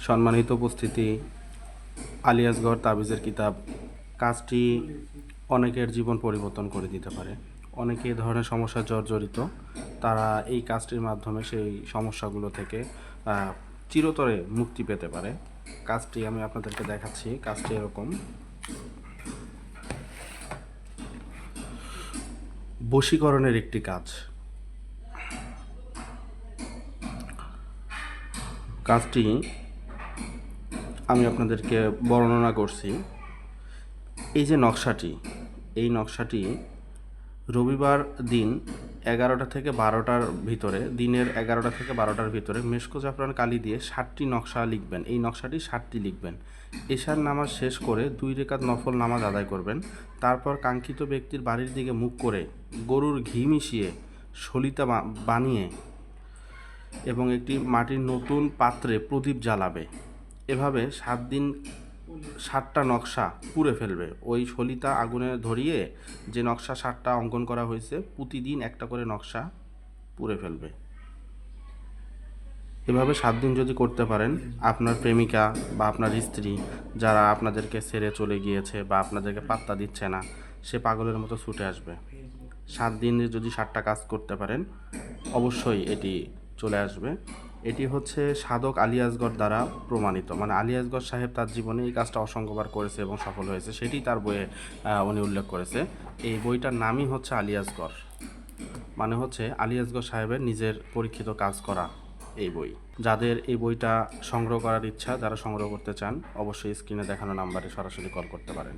সম্মানিত উপস্থিতি, আলিয়াসগড় তাবিজের কিতাব কাজটি অনেকের জীবন পরিবর্তন করে দিতে পারে। অনেকে এ ধরনের সমস্যা জর্জরিত, তারা এই কাজটির মাধ্যমে সেই সমস্যাগুলো থেকে চিরতরে মুক্তি পেতে পারে। কাজটি আমি আপনাদেরকে দেখাচ্ছি। কাজটি এরকম: বশীকরণের একটি কাজ। কাজটি আমি আপনাদেরকে বর্ণনা করছি। এই যে নকশাটি, এই নকশাটি রবিবার দিন 11টা থেকে 12টার ভিতরে, দিনের 11টা থেকে 12টার ভিতরে মেশকো জাফরান কালি দিয়ে 7টি নকশা লিখবেন। এই নকশাটি 7টি লিখবেন। এশার নামাজ শেষ করে 2 রেকাত নফল নামাজ আদায় করবেন। তারপর কাঙ্ক্ষিত ব্যক্তির বাড়ির দিকে মুখ করে গরুর ঘি মিশিয়ে সলিতা বানিয়ে এবং একটি মাটির নতুন পাত্রে প্রদীপ জ্বালাবে। এভাবে 7 দিন 7টা নকশা পুড়ে ফেলবে। ওই সলিতা আগুনে ধরিয়ে যে নকশা 7টা অঙ্কন করা হয়েছে, প্রতিদিন একটা করে নকশা পুড়ে ফেলবে। এভাবে 7 দিন যদি করতে পারেন, আপনার প্রেমিকা বা আপনার স্ত্রী যারা আপনাদেরকে ছেড়ে চলে গিয়েছে বা আপনাদেরকে পাত্তা দিচ্ছে না, সে পাগলের মতো ছুটে আসবে। 7 দিনে যদি 7টা কাজ করতে পারেন, অবশ্যই এটি চলে আসবে। এটি হচ্ছে সাধক আলিয়াসগড় দ্বারা প্রমাণিত। মানে আলিয়াসগড় সাহেব তার জীবনে এই কাজটা অসংখ্যবার করেছে এবং সফল হয়েছে, সেটি তার বইয়ে উনি উল্লেখ করেছে। এই বইটার নামই হচ্ছে আলিয়াসগড়, মানে হচ্ছে আলিয়াসগড় সাহেবের নিজের পরীক্ষিত কাজ করা এই বই। যাদের এই বইটা সংগ্রহ করার ইচ্ছা, যারা সংগ্রহ করতে চান, অবশ্যই স্ক্রিনে দেখানো নাম্বারে সরাসরি কল করতে পারেন।